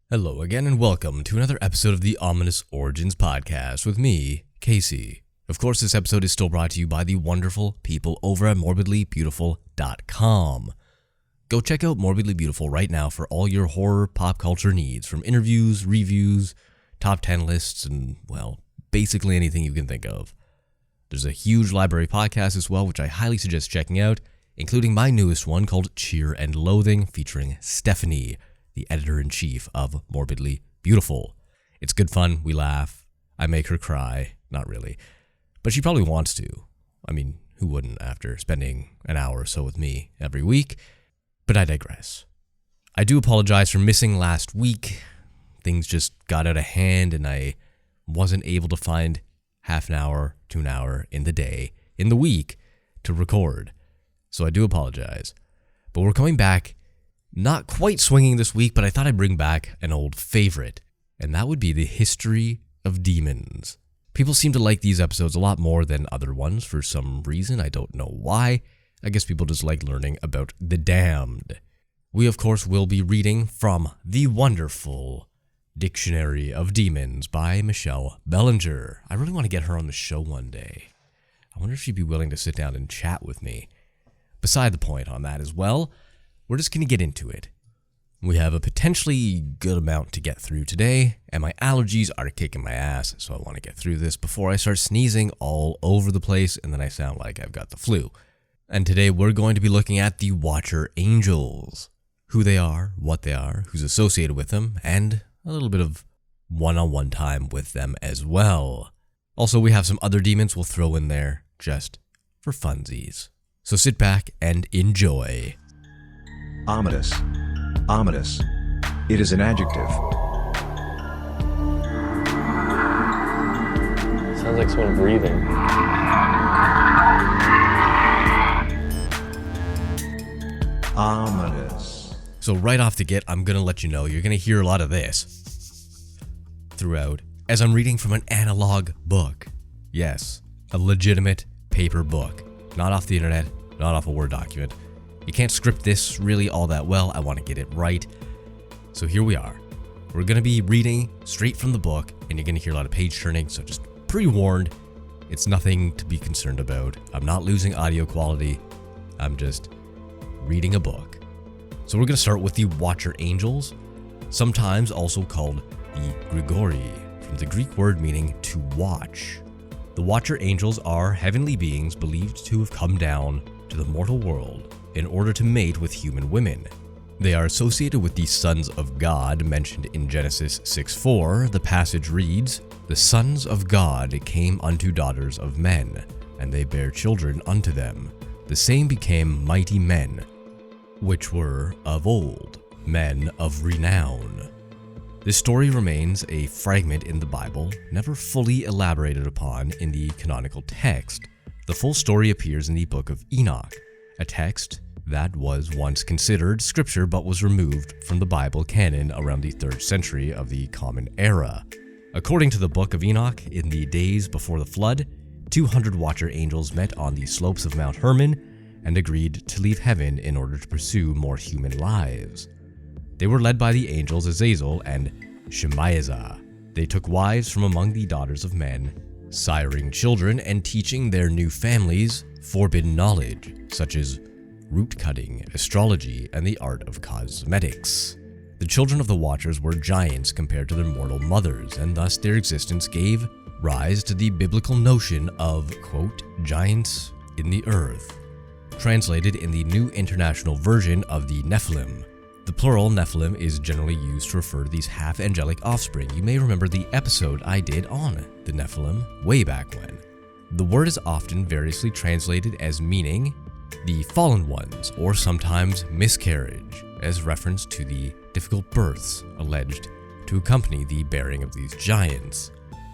Hello again and welcome to another episode of the Ominous Origins podcast with me, Casey. Of course, this episode is still brought to you by the wonderful people over at morbidlybeautiful.com. Go check out Morbidly Beautiful right now for all your horror pop culture needs, from interviews, reviews, top 10 lists, and, well, basically anything you can think of. There's a huge library of podcasts as well, which I highly suggest checking out, including my newest one called Cheer and Loathing, featuring Stephanie, the editor-in-chief of Morbidly Beautiful. It's good fun, we laugh, I make her cry, not really, but she probably wants to. I mean, who wouldn't after spending an hour or so with me every week? But I digress. I do apologize for missing last week. Things just got out of hand and I wasn't able to find half an hour to an hour in the day, in the week, to record. So I do apologize. But we're coming back. Not quite swinging this week, but I thought I'd bring back an old favorite, and that would be the history of demons. People seem to like these episodes a lot more than other ones for some reason. I don't know why. I guess people just like learning about the damned. We, of course, will be reading from the wonderful Dictionary of Demons by Michelle Bellinger. I really want to get her on the show one day. I wonder if she'd be willing to sit down and chat with me. Beside the point on that as well, we're just going to get into it. We have a potentially good amount to get through today, and my allergies are kicking my ass, so I want to get through this before I start sneezing all over the place, and then I sound like I've got the flu. And today we're going to be looking at the Watcher Angels. Who they are, what they are, who's associated with them, and a little bit of one-on-one time with them as well. Also, we have some other demons we'll throw in there, just for funsies. So sit back and enjoy. Ominous. Ominous. It is an adjective. Sounds like someone breathing. Ominous. So right off the get, I'm going to let you know you're going to hear a lot of this throughout as I'm reading from an analog book. Yes, a legitimate paper book. Not off the internet, not off a Word document. You can't script this really all that well. I want to get it right. So here we are. We're going to be reading straight from the book, and you're going to hear a lot of page turning, so just pre-warned, it's nothing to be concerned about. I'm not losing audio quality. I'm just reading a book. So we're going to start with the Watcher Angels, sometimes also called the Grigori, from the Greek word meaning to watch. The Watcher Angels are heavenly beings believed to have come down to the mortal world in order to mate with human women. They are associated with the sons of God mentioned in Genesis 6:4. The passage reads, "The sons of God came unto daughters of men, and they bare children unto them. The same became mighty men, which were of old, men of renown." This story remains a fragment in the Bible, never fully elaborated upon in the canonical text. The full story appears in the Book of Enoch, a text that was once considered scripture but was removed from the Bible canon around the 3rd century of the Common Era. According to the Book of Enoch, in the days before the flood, 200 Watcher Angels met on the slopes of Mount Hermon and agreed to leave heaven in order to pursue more human lives. They were led by the angels Azazel and Shemaiah. They took wives from among the daughters of men, siring children and teaching their new families forbidden knowledge, such as root cutting, astrology, and the art of cosmetics. The children of the Watchers were giants compared to their mortal mothers, and thus their existence gave rise to the biblical notion of, quote, giants in the earth, translated in the New International Version of the Nephilim. The plural Nephilim is generally used to refer to these half-angelic offspring. You may remember the episode I did on the Nephilim way back when. The word is often variously translated as meaning the fallen ones, or sometimes miscarriage, as reference to the difficult births alleged to accompany the bearing of these giants.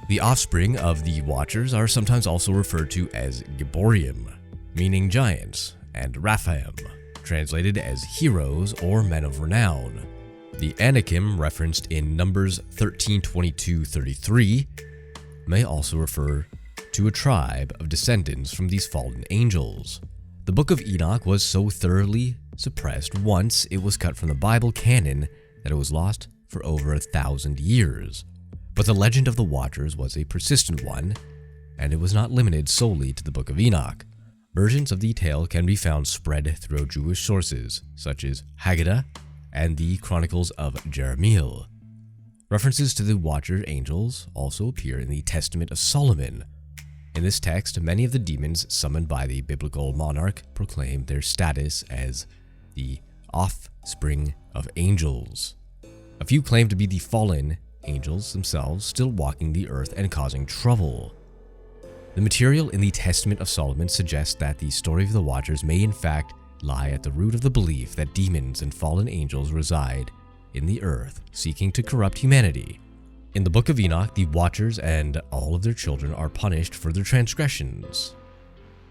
The offspring of the Watchers are sometimes also referred to as Giborium, meaning giants, and Raphaim, translated as heroes or men of renown. The Anakim, referenced in Numbers 13:22-33, may also refer to a tribe of descendants from these fallen angels. The Book of Enoch was so thoroughly suppressed once it was cut from the Bible canon that it was lost for over 1,000 years. But the legend of the Watchers was a persistent one, and it was not limited solely to the Book of Enoch. Versions of the tale can be found spread throughout Jewish sources, such as Haggadah and the Chronicles of Jeremiel. References to the Watcher angels also appear in the Testament of Solomon. In this text, many of the demons summoned by the biblical monarch proclaim their status as the offspring of angels. A few claim to be the fallen angels themselves, still walking the earth and causing trouble. The material in the Testament of Solomon suggests that the story of the Watchers may in fact lie at the root of the belief that demons and fallen angels reside in the earth, seeking to corrupt humanity. In the Book of Enoch, the Watchers and all of their children are punished for their transgressions.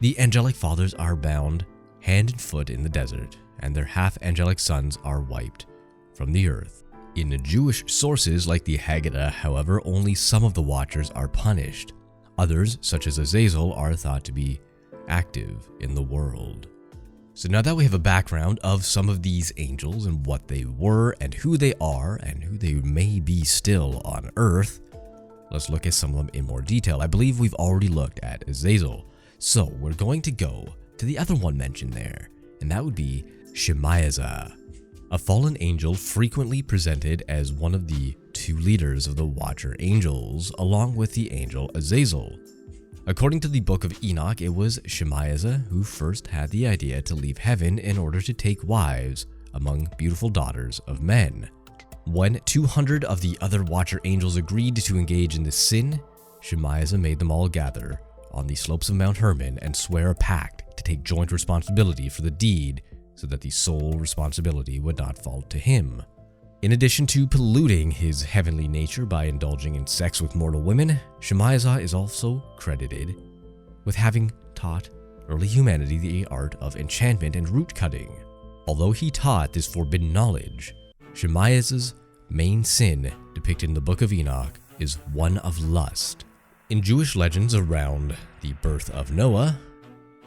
The angelic fathers are bound hand and foot in the desert, and their half-angelic sons are wiped from the earth. In the Jewish sources like the Haggadah, however, only some of the Watchers are punished. Others, such as Azazel, are thought to be active in the world. So now that we have a background of some of these angels and what they were and who they are and who they may be still on Earth, let's look at some of them in more detail. I believe we've already looked at Azazel, so we're going to go to the other one mentioned there, and that would be Shemaiah, a fallen angel frequently presented as one of the two leaders of the Watcher angels, along with the angel Azazel. According to the Book of Enoch, it was Shemaiah who first had the idea to leave heaven in order to take wives among beautiful daughters of men. When 200 of the other Watcher angels agreed to engage in this sin, Shemaiah made them all gather on the slopes of Mount Hermon and swear a pact to take joint responsibility for the deed so that the sole responsibility would not fall to him. In addition to polluting his heavenly nature by indulging in sex with mortal women, Shemaiah is also credited with having taught early humanity the art of enchantment and root cutting. Although he taught this forbidden knowledge, Shemaiah's main sin, depicted in the Book of Enoch, is one of lust. In Jewish legends around the birth of Noah,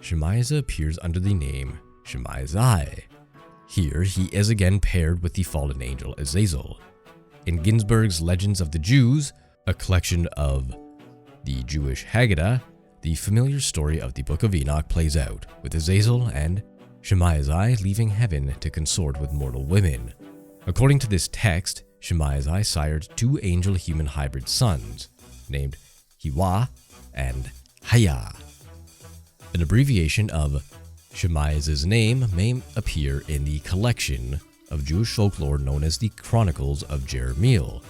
Shemaiah appears under the name Shemaiah. Here, he is again paired with the fallen angel Azazel. In Ginsberg's Legends of the Jews, a collection of the Jewish Haggadah, the familiar story of the Book of Enoch plays out, with Azazel and Shemaiah leaving heaven to consort with mortal women. According to this text, Shemaiah sired two angel-human hybrid sons, named Hiwa and Haya. An abbreviation of Shemaiah's name may appear in the collection of Jewish folklore known as the Chronicles of Jeremiel.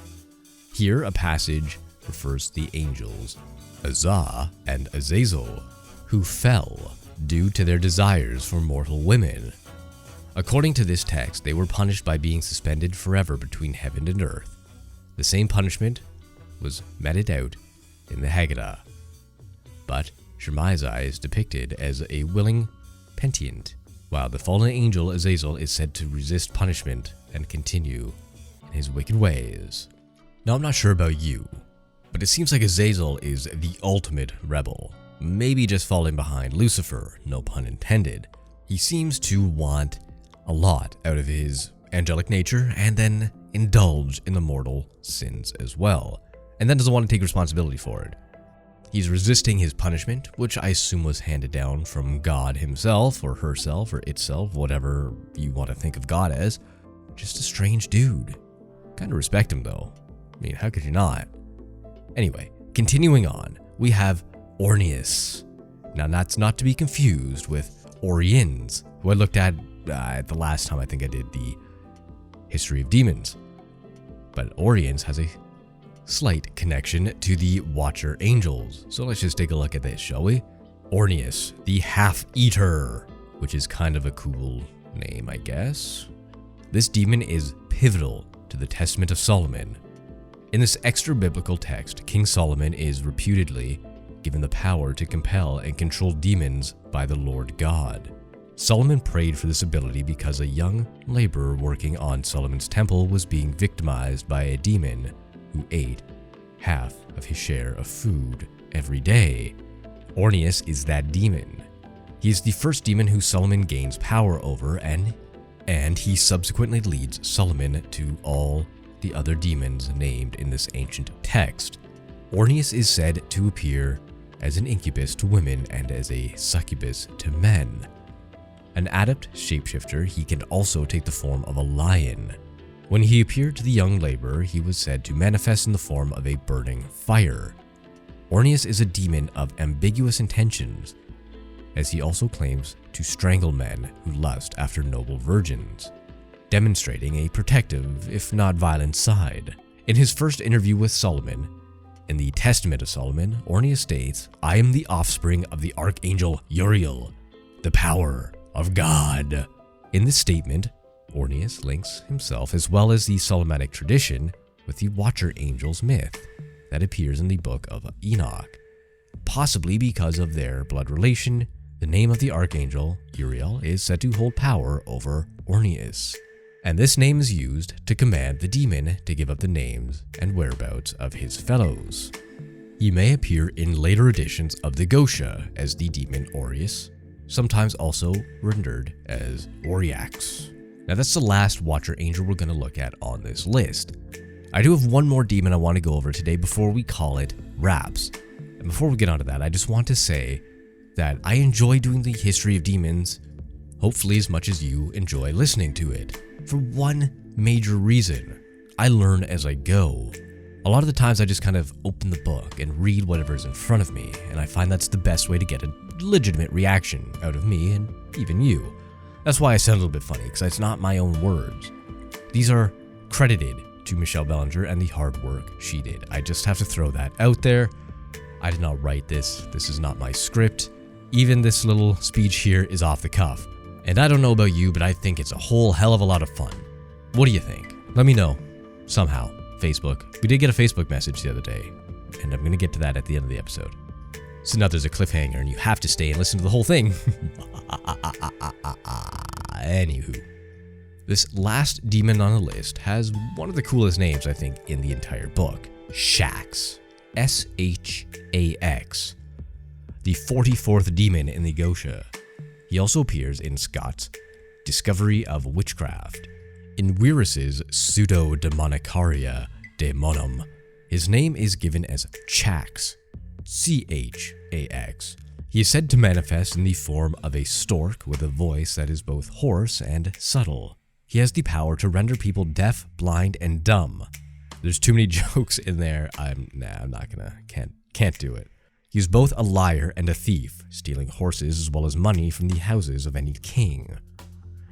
Here, a passage refers to the angels Azah and Azazel, who fell due to their desires for mortal women. According to this text, they were punished by being suspended forever between heaven and earth. The same punishment was meted out in the Haggadah. But Shemaiah is depicted as a willing penitent, while the fallen angel Azazel is said to resist punishment and continue in his wicked ways. Now, I'm not sure about you, but it seems like Azazel is the ultimate rebel, maybe just falling behind Lucifer, no pun intended. He seems to want a lot out of his angelic nature and then indulge in the mortal sins as well, and then doesn't want to take responsibility for it. He's resisting his punishment, which I assume was handed down from God himself, or herself, or itself, whatever you want to think of God as. Just a strange dude. Kind of respect him though. I mean, how could you not? Anyway, continuing on, we have Ornius. Now that's not to be confused with Oriens, who I looked at the last time I think I did the History of Demons. But Oriens has a slight connection to the Watcher angels. So let's just take a look at this, shall we? Ornius, the Half-Eater, which is kind of a cool name, I guess. This demon is pivotal to the Testament of Solomon. In this extra-biblical text, King Solomon is reputedly given the power to compel and control demons by the Lord God. Solomon prayed for this ability because a young laborer working on Solomon's temple was being victimized by a demon who ate half of his share of food every day. Ornius is that demon. He is the first demon who Solomon gains power over, and he subsequently leads Solomon to all the other demons named in this ancient text. Ornius is said to appear as an incubus to women and as a succubus to men. An adept shapeshifter, he can also take the form of a lion. When he appeared to the young laborer, he was said to manifest in the form of a burning fire. Ornius is a demon of ambiguous intentions, as he also claims to strangle men who lust after noble virgins, demonstrating a protective, if not violent side. In his first interview with Solomon, in the Testament of Solomon, Ornius states, "I am the offspring of the archangel Uriel, the power of God." In this statement, Ornius links himself as well as the Solomonic tradition with the Watcher Angels myth that appears in the Book of Enoch. Possibly because of their blood relation, the name of the archangel, Uriel, is said to hold power over Ornius. And this name is used to command the demon to give up the names and whereabouts of his fellows. He may appear in later editions of the Gosha as the demon Orius, sometimes also rendered as Oriax. Now that's the last Watcher Angel we're going to look at on this list. I do have one more demon I want to go over today before we call it wraps. And before we get onto that, I just want to say that I enjoy doing the history of demons, hopefully as much as you enjoy listening to it. For one major reason, I learn as I go. A lot of the times I just kind of open the book and read whatever's in front of me, and I find that's the best way to get a legitimate reaction out of me and even you. That's why I sound a little bit funny, because it's not my own words. These are credited to Michelle Bellinger and the hard work she did. I just have to throw that out there. I did not write this. This is not my script. Even this little speech here is off the cuff. And I don't know about you, but I think it's a whole hell of a lot of fun. What do you think? Let me know. Somehow. Facebook. We did get a Facebook message the other day, and I'm going to get to that at the end of the episode. So now there's a cliffhanger, and you have to stay and listen to the whole thing. Anywho. This last demon on the list has one of the coolest names, I think, in the entire book. Shax. S-H-A-X. The 44th demon in the Gosha. He also appears in Scott's Discovery of Witchcraft. In Wierus's Pseudo-Demonicaria Daemonum, his name is given as Chax, C-H-A-X. He is said to manifest in the form of a stork with a voice that is both hoarse and subtle. He has the power to render people deaf, blind, and dumb. There's too many jokes in there. Can't do it. He's both a liar and a thief, stealing horses as well as money from the houses of any king.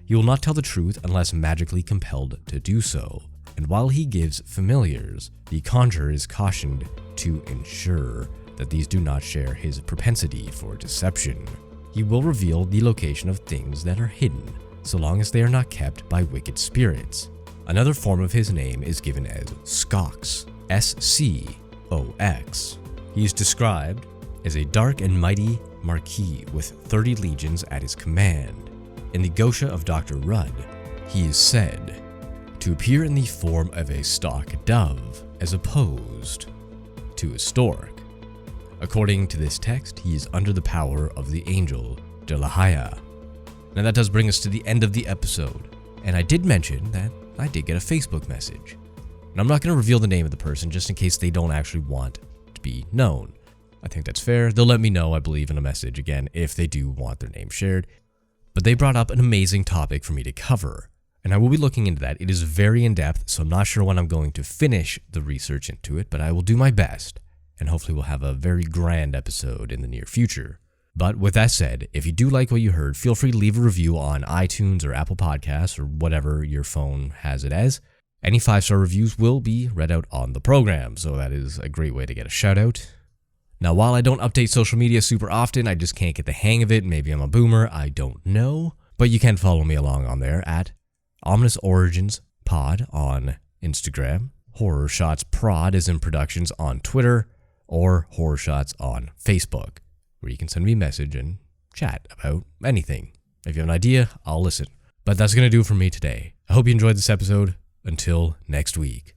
He will not tell the truth unless magically compelled to do so, and while he gives familiars, the conjurer is cautioned to ensure that these do not share his propensity for deception. He will reveal the location of things that are hidden, so long as they are not kept by wicked spirits. Another form of his name is given as Skox, S-C-O-X. He is described as a dark and mighty marquis with 30 legions at his command. In the Gosha of Dr. Rudd, he is said to appear in the form of a stock dove, as opposed to a stork. According to this text, he is under the power of the angel Delahaya. Now that does bring us to the end of the episode, and I did mention that I did get a Facebook message. And I'm not going to reveal the name of the person just in case they don't actually want to be known. I think that's fair. They'll let me know, I believe, in a message again if they do want their name shared. But they brought up an amazing topic for me to cover, and I will be looking into that. It is very in-depth, so I'm not sure when I'm going to finish the research into it, but I will do my best, and hopefully we'll have a very grand episode in the near future. But with that said, if you do like what you heard, feel free to leave a review on iTunes or Apple Podcasts or whatever your phone has it as. Any 5-star reviews will be read out on the program, so that is a great way to get a shout out. Now, while I don't update social media super often, I just can't get the hang of it. Maybe I'm a boomer, I don't know. But you can follow me along on there at Ominous Origins Pod on Instagram. Horror Shots Prod is in productions on Twitter, or Horror Shots on Facebook, where you can send me a message and chat about anything. If you have an idea, I'll listen. But that's going to do it for me today. I hope you enjoyed this episode. Until next week.